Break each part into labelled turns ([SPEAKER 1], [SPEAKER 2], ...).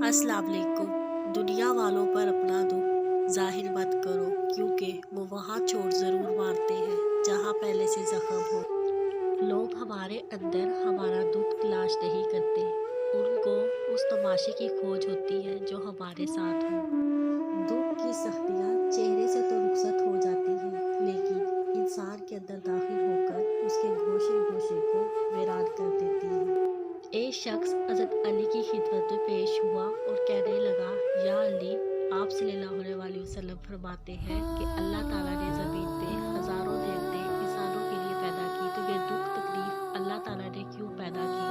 [SPEAKER 1] अस्सलाम वालेकुम। दुनिया वालों पर अपना दुख जाहिर मत करो, क्योंकि वो वहाँ चोट ज़रूर मारते हैं जहाँ पहले से जख्म हो। लोग हमारे अंदर हमारा दुख तलाश नहीं करते, उनको उस तमाशे की खोज होती है जो हमारे साथ हो। दुख की सख्तियाँ चेहरे से तो रुखसत हो जाती हैं, लेकिन इंसान के अंदर दाखिल होकर उसके गोशे गोशे को वीरान कर देती है। एक शख्स हज़रत अली की खिदमत में पेश हुआ और कहने लगा, या अली, आप सल्लल्लाहु अलैहि वसल्लम फरमाते हैं कि अल्लाह ताला ने ज़मीन पे हज़ारों देवते इंसानों के लिए पैदा की, तो ये दुख तकलीफ अल्लाह ताला ने क्यों पैदा की?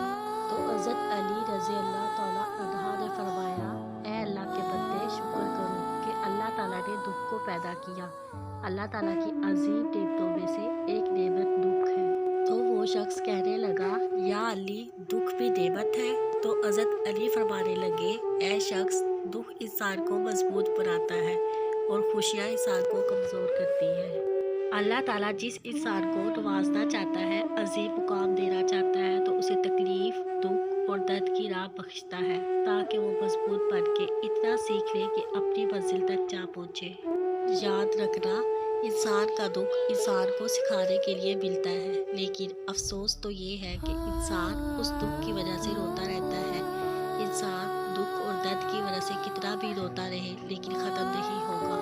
[SPEAKER 1] तो हज़रत अली रज़ी अल्लाह ताला अन्हा ने फरमाया, ए अल्लाह के बंदे, शुक्र करो कि अल्लाह ताला ने दुख को पैदा किया। अल्लाह ताला की अजीम नेमतों में से एक नेमत दुख है। तो वो शख्स कहने लगा, या अली, दुख भी नेमत है? तो हज़रत अली फरमाने लगे, ऐ शख्स, दुख इंसान को मजबूत बनाता है और खुशियाँ इंसान को कमज़ोर करती है। अल्लाह ताला जिस इंसान को नवाजना चाहता है, अजीम मुकाम देना चाहता है, तो उसे तकलीफ, दुख और दर्द की राह बख्शता है, ताकि वो मजबूत बन के इतना सीख ले कि अपनी मंजिल तक जा पहुँचे। याद रखना, इंसान का दुख इंसान को सिखाने के लिए मिलता है, लेकिन अफसोस तो ये है कि इंसान उस दुख की वजह से रोता रहता है। इंसान दुख और दर्द की वजह से कितना भी रोता रहे, लेकिन ख़त्म नहीं होगा,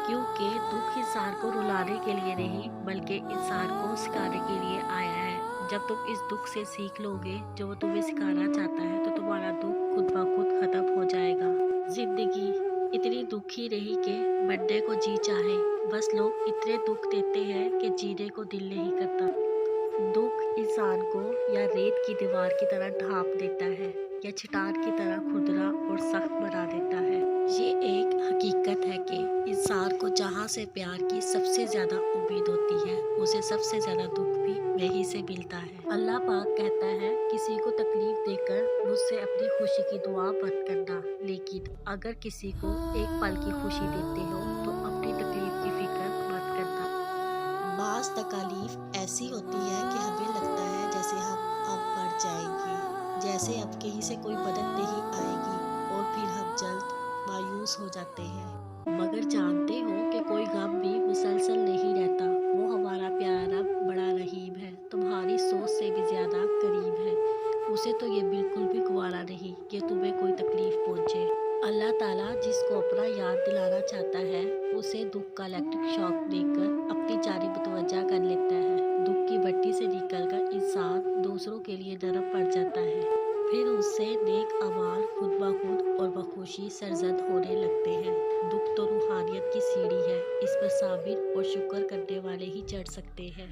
[SPEAKER 1] क्योंकि दुख इंसान को रुलाने के लिए नहीं, बल्कि इंसान को सिखाने के लिए आया है। जब तुम इस दुख से सीख लोगे जो वो तुम्हें सिखाना चाहता है, तो तुम्हारा दुख खुद ब खुद ख़त्म हो जाएगा। जिंदगी इतनी दुखी रही कि मरने को जी चाहे, बस लोग इतने दुख देते हैं कि जीने को दिल नहीं करता। दुख इंसान को या रेत की दीवार की तरह ढांप देता है, या चट्टान की तरह खुरदरा और सख्त बना देता है। ये एक हकीकत है कि इंसान को जहाँ से प्यार की सबसे ज़्यादा उम्मीद होती है, उसे सबसे ज़्यादा दुख भी वहीं से मिलता है। अल्लाह पाक कहता है, किसी को तकलीफ देकर मुझसे अपनी खुशी की दुआ मत करना, लेकिन अगर किसी को एक पल की खुशी देते हो तो अपनी तकलीफ की फिक्र मत करना। बाज़ तकालीफ ऐसी होती है कि हमें लगता है जैसे हम अब मर जाएंगे, जैसे अब कहीं से कोई मदद नहीं आएगी, और फिर हम जल्द मायूस हो जाते हैं। मगर जानते हो कि कोई गम भी मुसलसल नहीं रहता, वो हमारा प्यारा रब बड़ा रहीम है, तुम्हारी सोच से भी ज़्यादा करीब है। उसे तो ये बिल्कुल भी गवारा नहीं कि तुम्हें कोई तकलीफ पहुँचे। अल्लाह ताला जिसको अपना याद दिलाना चाहता है, उसे दुख का इलेक्ट्रिक शॉक देकर अपनी जानिब मुतवज्जा कर लेता है। दुख की भट्टी से निकलकर इंसान दूसरों के लिए नरम पड़ जाता है, फिर उससे नेक अमाल खुद ब खुद और बखुशी सरजद होने लगते हैं। दुख तो रूहानियत की सीढ़ी है, इस पर साबिर और शुक्र करने वाले ही चढ़ सकते हैं।